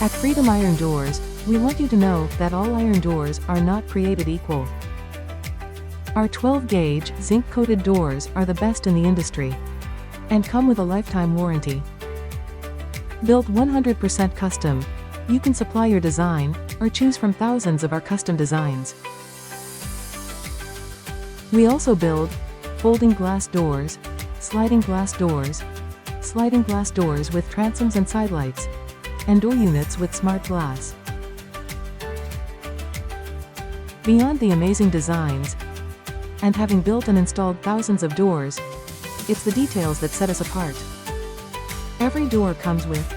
At Freedom Iron Doors, we want you to know that all iron doors are not created equal. Our 12-gauge, zinc-coated doors are the best in the industry and come with a lifetime warranty. Built 100% custom, you can supply your design or choose from thousands of our custom designs. We also build folding glass doors, sliding glass doors with transoms and sidelights, and door units with smart glass. Beyond the amazing designs, and having built and installed thousands of doors, it's the details that set us apart. Every door comes with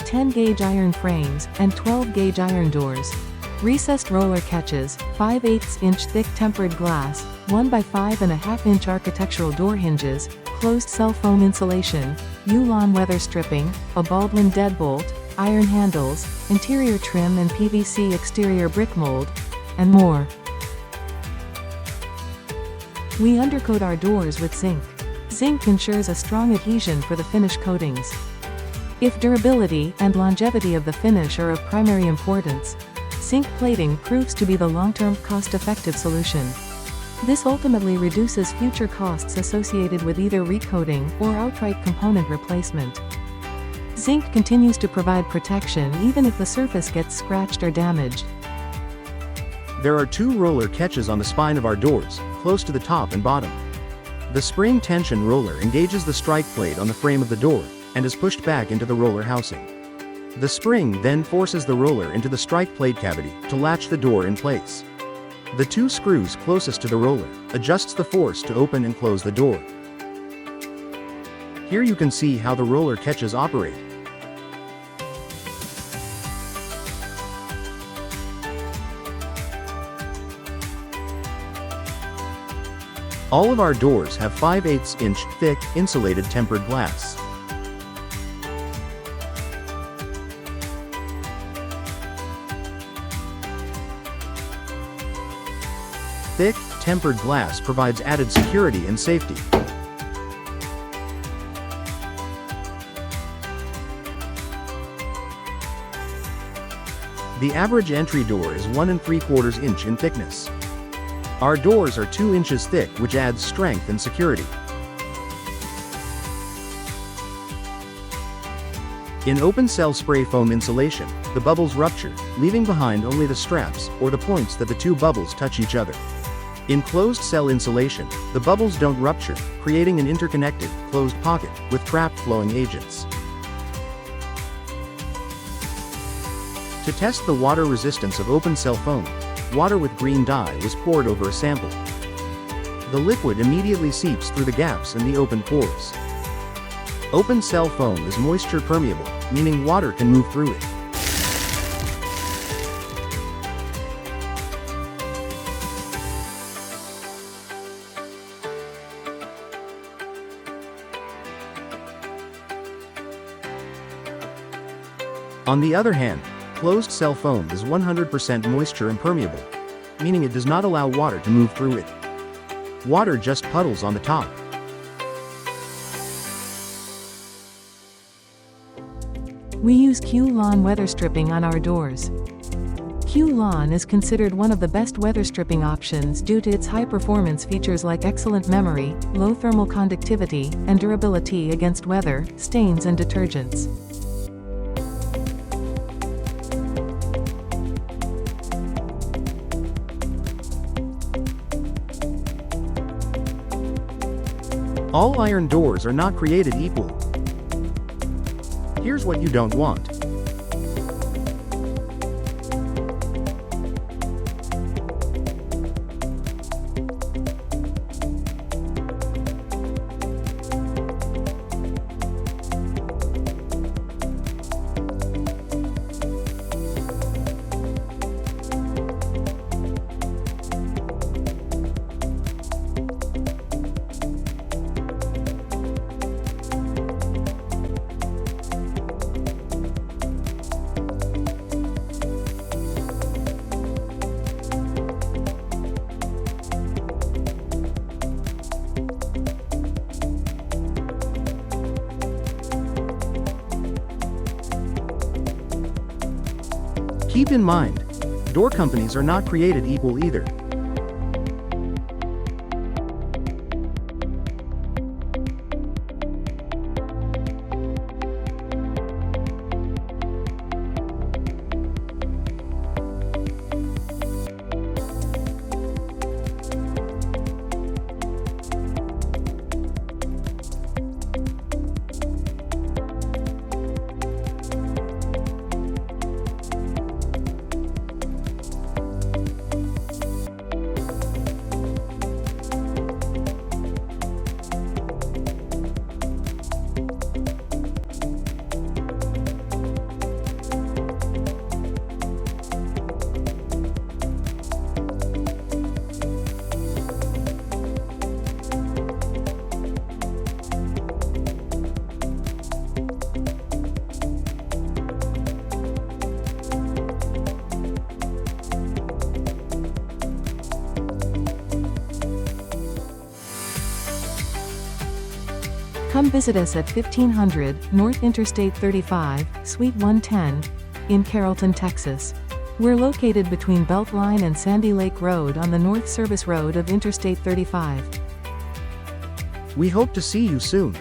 10-gauge iron frames and 12-gauge iron doors, recessed roller catches, 5/8-inch thick tempered glass, 1 by 5.5-inch architectural door hinges, closed cell foam insulation, U-Lawn weather stripping, a Baldwin deadbolt, iron handles, interior trim and PVC exterior brick mold, and more. We undercoat our doors with zinc. Zinc ensures a strong adhesion for the finish coatings. If durability and longevity of the finish are of primary importance, zinc plating proves to be the long-term cost-effective solution. This ultimately reduces future costs associated with either recoating or outright component replacement. Zinc continues to provide protection even if the surface gets scratched or damaged. There are 2 roller catches on the spine of our doors, close to the top and bottom. The spring tension roller engages the strike plate on the frame of the door, and is pushed back into the roller housing. The spring then forces the roller into the strike plate cavity to latch the door in place. The 2 screws closest to the roller adjusts the force to open and close the door. Here you can see how the roller catches operate. All of our doors have 5/8-inch thick, insulated tempered glass. Thick, tempered glass provides added security and safety. The average entry door is 1 3/4 inch in thickness. Our doors are 2 inches thick, which adds strength and security. In open cell spray foam insulation, the bubbles rupture, leaving behind only the straps or the points that the 2 bubbles touch each other. In closed cell insulation, the bubbles don't rupture, creating an interconnected, closed pocket with trapped flowing agents. To test the water resistance of open cell foam, water with green dye was poured over a sample. The liquid immediately seeps through the gaps in the open pores. Open cell foam is moisture permeable, meaning water can move through it. On the other hand, closed cell foam is 100% moisture impermeable, meaning it does not allow water to move through it. Water just puddles on the top. We use Q-Lawn weather stripping on our doors. Q-Lawn is considered one of the best weather stripping options due to its high-performance features like excellent memory, low thermal conductivity, and durability against weather, stains and detergents. All iron doors are not created equal. Here's what you don't want. Keep in mind, door companies are not created equal either. Come visit us at 1500 North Interstate 35, Suite 110, in Carrollton, Texas. We're located between Beltline and Sandy Lake Road on the North Service Road of Interstate 35. We hope to see you soon.